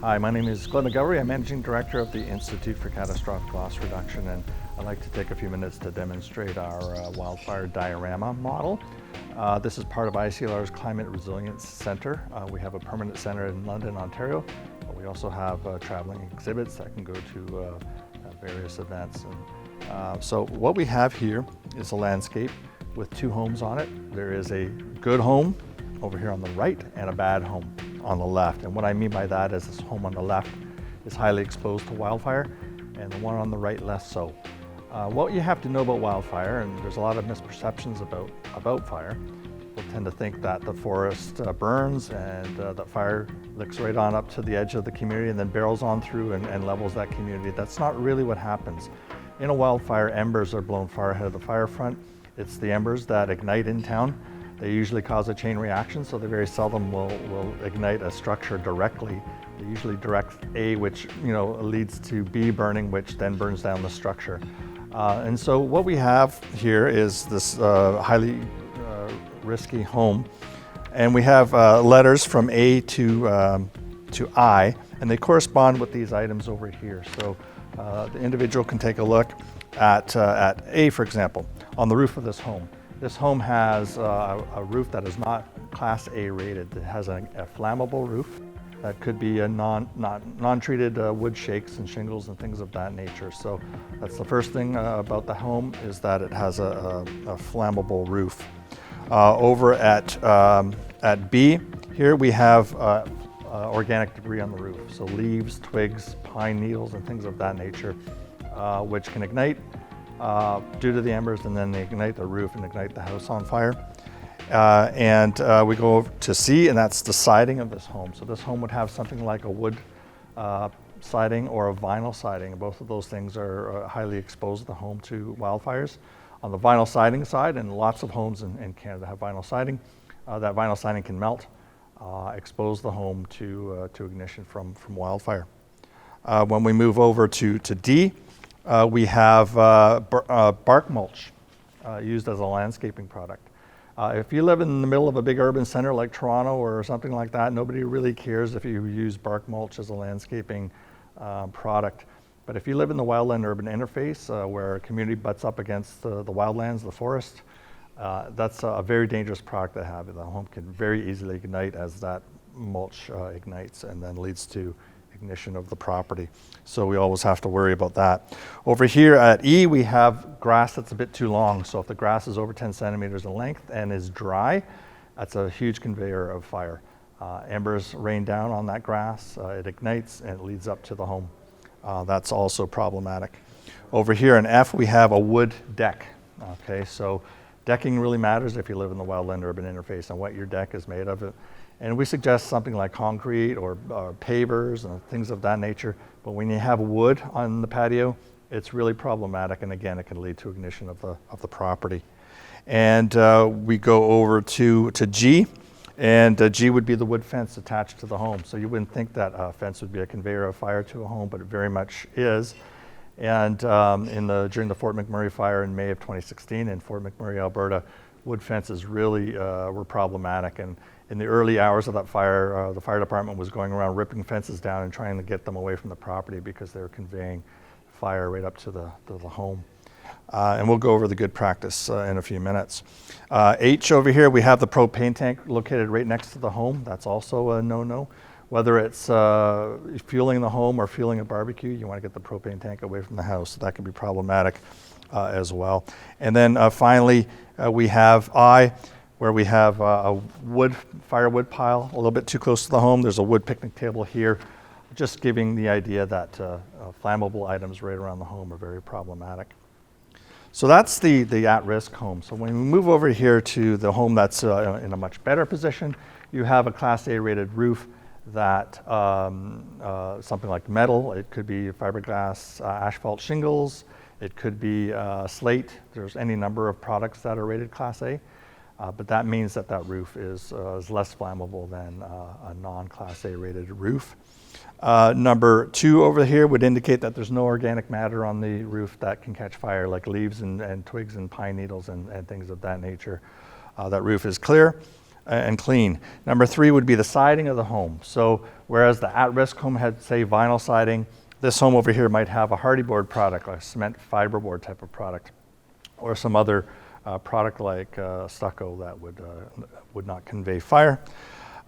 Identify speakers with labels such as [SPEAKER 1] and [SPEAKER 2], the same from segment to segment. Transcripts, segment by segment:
[SPEAKER 1] Hi, my name is McGillivray. I'm Managing Director of the Institute for Catastrophic Loss Reduction, and I'd like to take a few minutes to demonstrate our wildfire diorama model. This is part of ICLR's Climate Resilience Center. We have a permanent center in London, Ontario, but we also have traveling exhibits that can go to various events. So what we have here is a landscape with two homes on it. There is a good home over here on the right and a bad home on the left. And what I mean by that is this home on the left is highly exposed to wildfire and the one on the right less so. What you have to know about wildfire, and there's a lot of misperceptions about fire. People tend to think that the forest burns and that fire licks right on up to the edge of the community and then barrels on through and levels that community. That's not really what happens. In a wildfire, embers are blown far ahead of the fire front. It's the embers that ignite in town. They usually cause a chain reaction, so they very seldom will ignite a structure directly. They usually direct A, which leads to B burning, which then burns down the structure. And so what we have here is this highly risky home, and we have letters from A to I, and they correspond with these items over here. So the individual can take a look at A, for example, on the roof of this home. This home has a roof that is not Class A rated. It has a flammable roof that could be a non-treated wood shakes and shingles and things of that nature. So that's the first thing about the home, is that it has a flammable roof. Over at B, here we have organic debris on the roof. So leaves, twigs, pine needles, and things of that nature, which can ignite due to the embers, and then they ignite the roof and ignite the house on fire. We go over to C, and that's the siding of this home. So this home would have something like a wood siding or a vinyl siding. Both of those things are highly exposed the home to wildfires. On the vinyl siding side, and lots of homes in Canada have vinyl siding, that vinyl siding can melt, expose the home to ignition from wildfire. When we move over to D, we have bark mulch used as a landscaping product. If you live in the middle of a big urban center like Toronto or something like that, nobody really cares if you use bark mulch as a landscaping product. But if you live in the wildland-urban interface where a community butts up against the wildlands, the forest, that's a very dangerous product to have. The home can very easily ignite as that mulch ignites and then leads to ignition of the property. So we always have to worry about that. Over here at E, we have grass that's a bit too long. So if the grass is over 10 centimeters in length and is dry, that's a huge conveyor of fire. Embers rain down on that grass, it ignites, and it leads up to the home. That's also problematic. Over here in F, we have a wood deck. Okay, so decking really matters if you live in the wildland-urban interface and what your deck is made of. And we suggest something like concrete or pavers and things of that nature. But when you have wood on the patio, it's really problematic. And again, it can lead to ignition of the property. And we go over to G. And G would be the wood fence attached to the home. So you wouldn't think that a fence would be a conveyor of fire to a home, but it very much is. And during the Fort McMurray fire in May of 2016 in Fort McMurray, Alberta, wood fences really were problematic. And in the early hours of that fire, the fire department was going around ripping fences down and trying to get them away from the property because they were conveying fire right up to the home. And we'll go over the good practice in a few minutes. H over here, we have the propane tank located right next to the home. That's also a no-no. Whether it's fueling the home or fueling a barbecue, you want to get the propane tank away from the house. So that can be problematic as well. And then finally, we have I, where we have a firewood pile a little bit too close to the home. There's a wood picnic table here, just giving the idea that flammable items right around the home are very problematic. So that's the at-risk home. So when we move over here to the home that's in a much better position, you have a Class A rated roof that something like metal, it could be fiberglass, asphalt shingles, it could be slate. There's any number of products that are rated Class A, but that means that roof is less flammable than a non-Class A rated roof. Number 2 over here would indicate that there's no organic matter on the roof that can catch fire, like leaves and twigs and pine needles and things of that nature. That roof is clear. and clean. Number 3 would be the siding of the home. So whereas the at-risk home had, say, vinyl siding, this home over here might have a hardy board product, like a cement fiberboard type of product, or some other product like stucco that would not convey fire.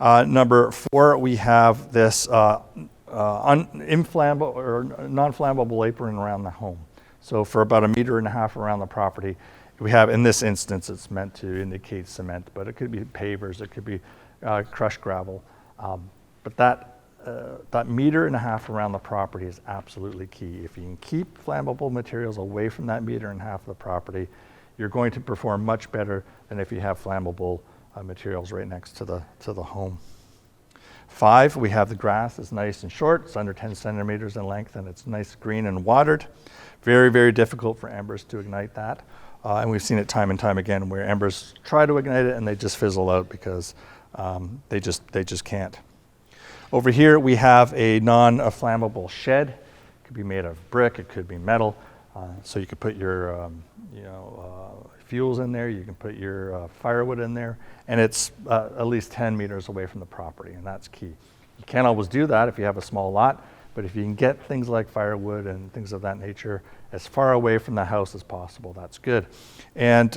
[SPEAKER 1] Number 4, we have this inflammable or non-flammable apron around the home. So for about 1.5 meters around the property, we have, in this instance, it's meant to indicate cement, but it could be pavers, it could be crushed gravel. But that 1.5 meters around the property is absolutely key. If you can keep flammable materials away from that 1.5 meters of the property, you're going to perform much better than if you have flammable materials right next to the home. 5, we have the grass is nice and short. It's under 10 centimeters in length, and it's nice, green, and watered. Very, very difficult for embers to ignite that. And we've seen it time and time again where embers try to ignite it and they just fizzle out because they just can't. Over here we have a non-flammable shed. It could be made of brick, it could be metal. So you could put your fuels in there, you can put your firewood in there, and it's at least 10 meters away from the property, and that's key. You can't always do that if you have a small lot, but if you can get things like firewood and things of that nature as far away from the house as possible, that's good. And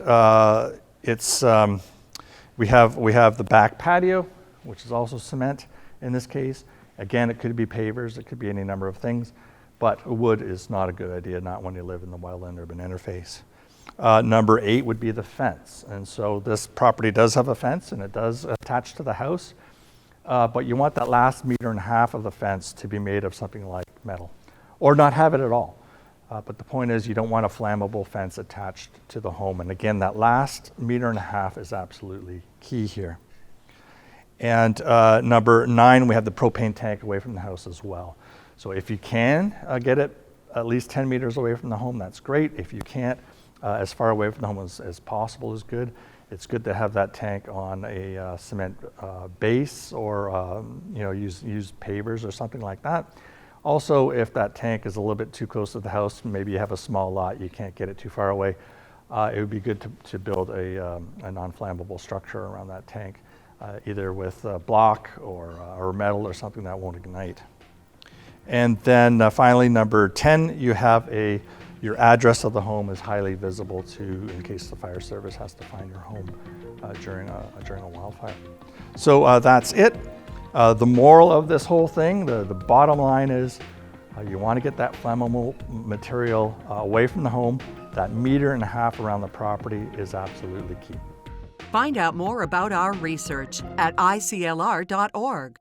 [SPEAKER 1] we have the back patio, which is also cement in this case. Again, it could be pavers, it could be any number of things, but wood is not a good idea, not when you live in the wildland-urban interface. Number 8 would be the fence. And so this property does have a fence and it does attach to the house, but you want that last 1.5 meters of the fence to be made of something like metal, or not have it at all. But the point is you don't want a flammable fence attached to the home. And again, that last 1.5 meters is absolutely key here. And number 9, we have the propane tank away from the house as well. So if you can get it at least 10 meters away from the home, that's great. If you can't, as far away from the home as possible is good. It's good to have that tank on a cement base, or use pavers or something like that. Also, if that tank is a little bit too close to the house, maybe you have a small lot, you can't get it too far away, it would be good to build a non-flammable structure around that tank, either with block or metal or something that won't ignite. And then finally, number 10, you have your address of the home is highly visible in case the fire service has to find your home during a wildfire. So that's it. The moral of this whole thing, the bottom line is you want to get that flammable material away from the home. That 1.5 meters around the property is absolutely key.
[SPEAKER 2] Find out more about our research at ICLR.org.